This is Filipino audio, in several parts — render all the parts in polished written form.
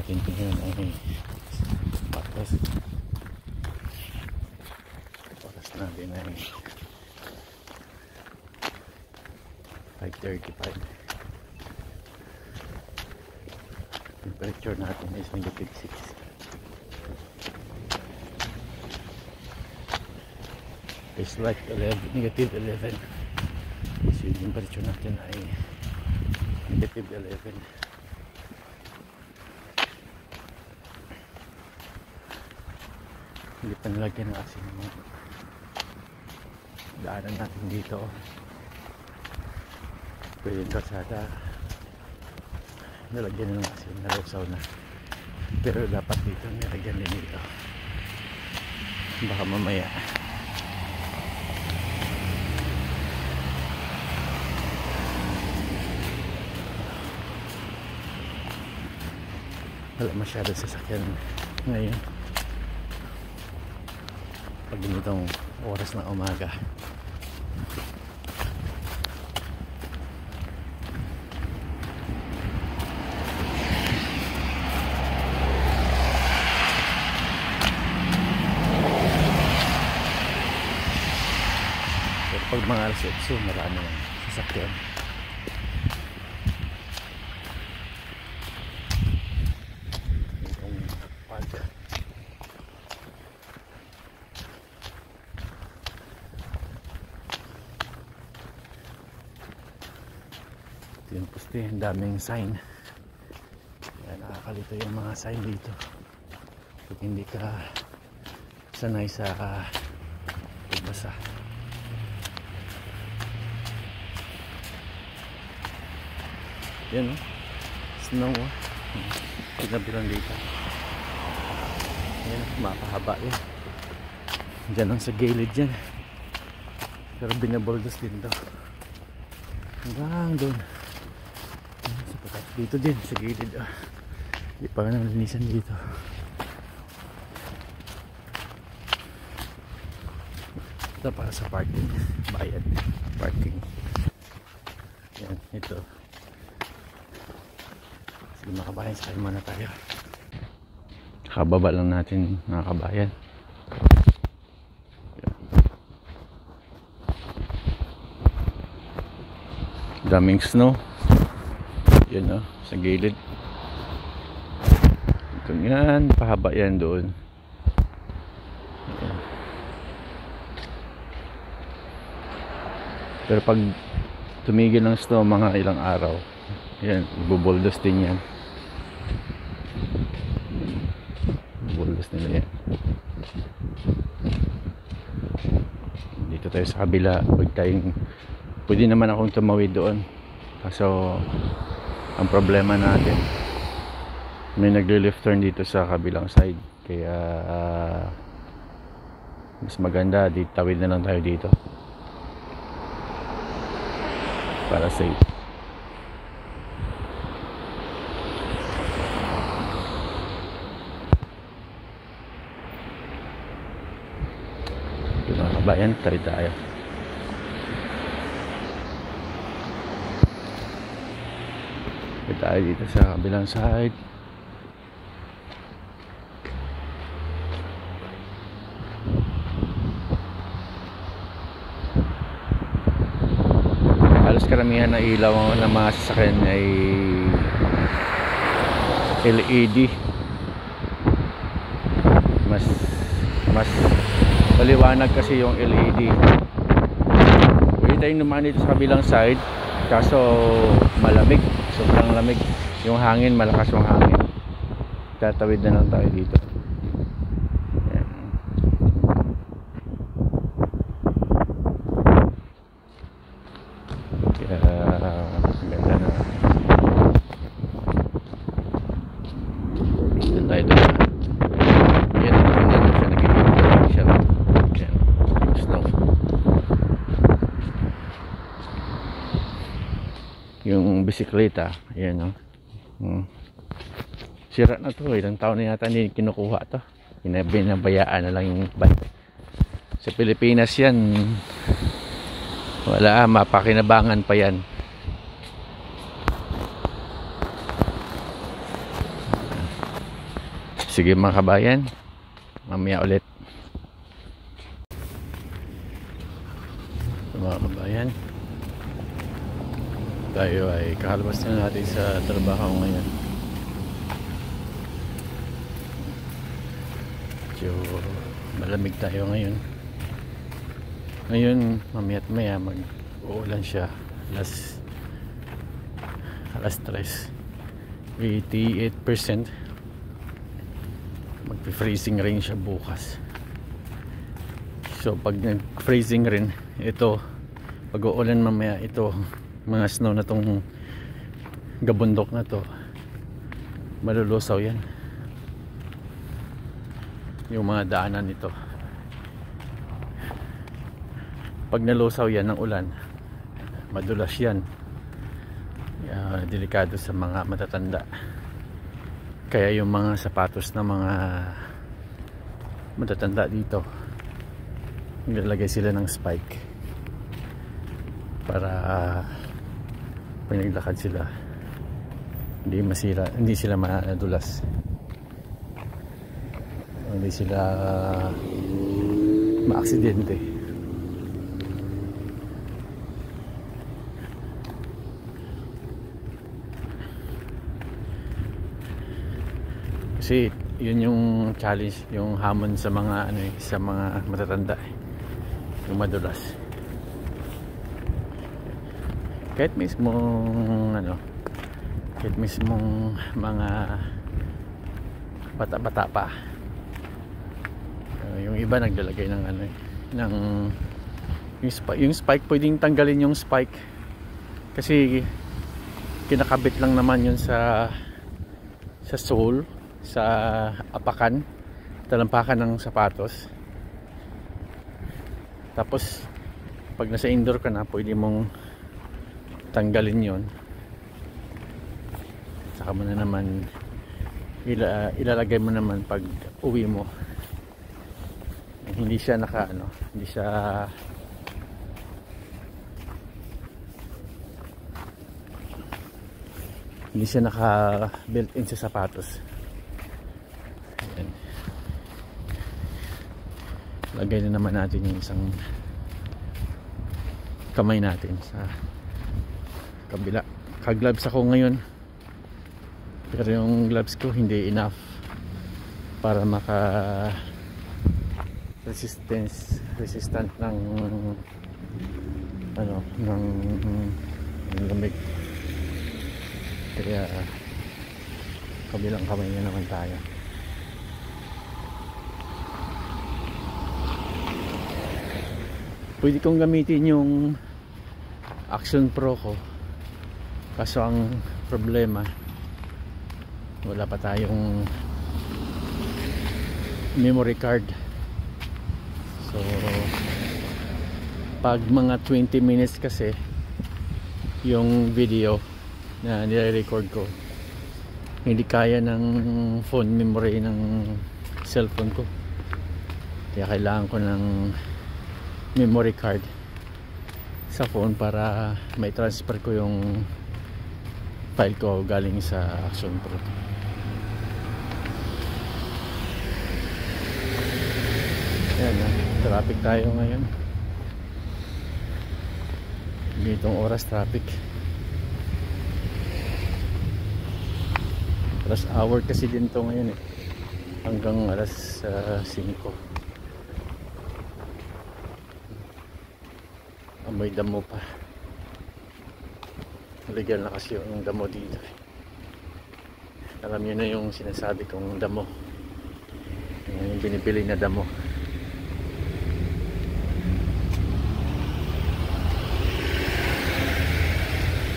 natin ngayon ay oras natin ay 5:35. Temperature natin is -6. It's like -11. So yung temperature natin ay -11. Hindi pa nilagyan ng asin yung daanan natin dito. Pwede yung kalsada nilagyan ng asin, nalusaw na, pero dapat dito nilagyan din dito, baka mamaya wala masyado sasakyan ngayon pag ganitong oras ng umaga. Pero pag mga alas 8 marami ng sasakyan. Yung poste, ang daming sign. Kaya nakakalito yung mga sign dito pag hindi ka sanay sa pagbasa. Yan o, snow o, pinabilang dito. Yan, mapahaba yan. Diyan lang sa gilid yan, pero binaboldos din to hanggang doon. Dito din sa gilid, hindi pa nga nalinisan dito. Ito para sa parking, bayad parking. Yan, ito. Sige mga kabayan, sakay muna tayo. Kababa lang natin mga kabayan. Daming snow. Yan o, sa gilid. Ito yan, pahaba yan doon. Yan. Pero pag tumigil ng snow mga ilang araw, yan, buboldos din yan. Buboldos nila yan. Dito tayo sa kabila. Pwede naman akong tumawid doon, kaso ang problema natin, may nagli-left turn dito sa kabilang side, kaya mas maganda tawid na lang tayo dito para safe. Mga kabayan, tayo tayo. Tayo dito sa kabilang side. Halos karamihan na ilaw ng mga sasakyan ay LED. Mas maliwanag kasi yung LED. Pwede tayong naman dito sa kabilang side, kaso malamig, sobrang lamig yung hangin, malakas yung hangin. Tatawid na lang tayo dito. Yan. Kaya ganda na. Dito tayo doon. Yan, tingnan mo siya, nagkikita siya. Yan, yung snow. Yung bisikleta, ayan o. Sira na to, ilang taon na yata hindi kinukuha to. Binabayaan na lang yung bike. Sa Pilipinas yan, wala, mapakinabangan pa yan. sige mga kabayan, mamaya ulit. Mga kabayan, tayo ay kakalabas na natin sa trabaho ngayon. So malamig tayo ngayon. Ngayon mamaya at maya mag-uulan siya. Alas 3, 88%. Magpi-freezing rain siya bukas. So pag nag-freezing rain, ito pag uulan mamaya, ito mga snow na tong gabundok na to, malulusaw yan, yung mga daanan nito. Pag nalusaw yan ng ulan, madulas yan. Delikado sa mga matatanda. Kaya yung mga sapatos na mga matatanda dito, nilalagay sila ng spike para pag naglakad sila hindi masira, hindi sila madulas, hindi sila maaksidente. Kasi yun yung challenge, yung hamon sa mga ano, sa mga matatanda, yung madulas. Kahit mismong ano, kahit mismong mga bata-bata pa, yung iba naglalagay ng ano, ng yung spike, pwedeng tanggalin yung spike kasi kinakabit lang naman yun sa sole, sa apakan, talampakan ng sapatos. Tapos pag nasa indoor ka na, pwede mong tanggalin yon, saka mo na naman ilalagay mo naman pag uwi mo. Hindi siya naka ano, hindi siya naka built in sa sapatos. Ayan. Lagay na naman natin yung isang kamay natin sa kabila. Ka-gloves ako ngayon, pero yung gloves ko hindi enough para maka resistant ng ano, ng lamig. Kaya kabilang kamay na naman tayo. Pwede kong gamitin yung Action Pro ko, kaso ang problema, wala pa tayong memory card. So pag mga 20 minutes kasi yung video na nire-record ko, hindi kaya ng phone memory ng cellphone ko, kaya kailangan ko ng memory card sa phone para may transfer ko yung file ko galing sa Action Pro. Ayan na, traffic tayo ngayon. Ganitong oras traffic. Rush hour kasi din to ngayon eh, hanggang alas 5. May damo pa. Legal na kasi yung damo dito. Alam nyo na yung sinasabi kong damo, yung binibili na damo.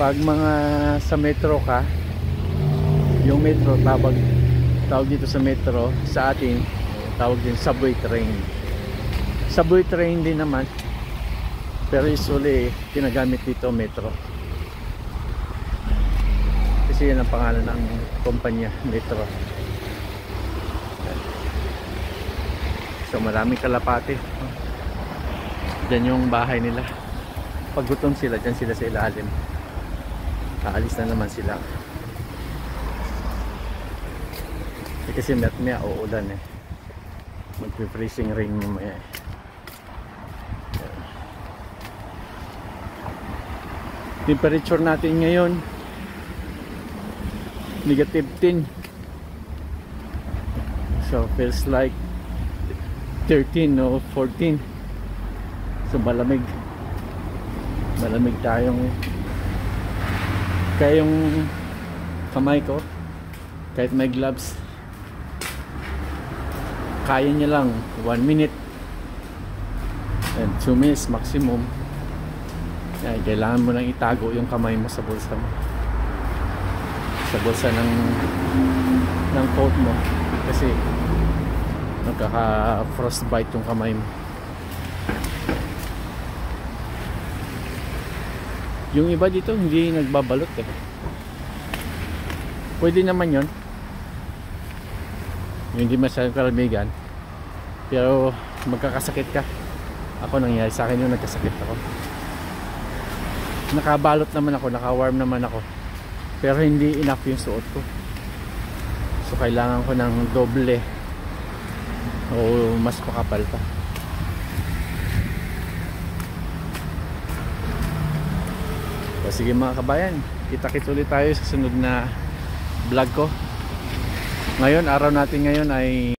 Pag mga sa metro ka, yung metro, tawag dito sa metro, sa atin tawag din subway train. Subway train din naman, pero usually ginagamit dito metro, kasi yan ang pangalan ng kumpanya, Metro. So maraming kalapate. Diyan yung bahay nila. Pag gutom sila, diyan sila sa ilalim. Aalis na naman sila. Kasi maya uulan eh. Magpi-freezing rain mamaya eh. Temperature natin ngayon -10. So feels like 13 o 14. So malamig tayong, kaya yung kamay ko kahit may gloves kaya niya lang 1 minute and 2 minutes maximum. Yan, kailangan mo nang itago yung kamay mo sa bulsa mo, sa bulsa ng coat mo, kasi nagkaka frostbite yung kamay mo. Yung iba dito hindi nagbabalot eh. Pwede naman yon, yung hindi masyadong kalamigan, pero magkakasakit ka. Ako nangyari sa akin yung nagkasakit ako. Nakabalot naman ako, naka-warm naman ako, pero hindi enough yung suot ko. So kailangan ko ng doble o mas pakapal pa. So, sige mga kabayan, kita-kits ulit tayo sa sunod na vlog ko. Ngayon, araw natin ngayon ay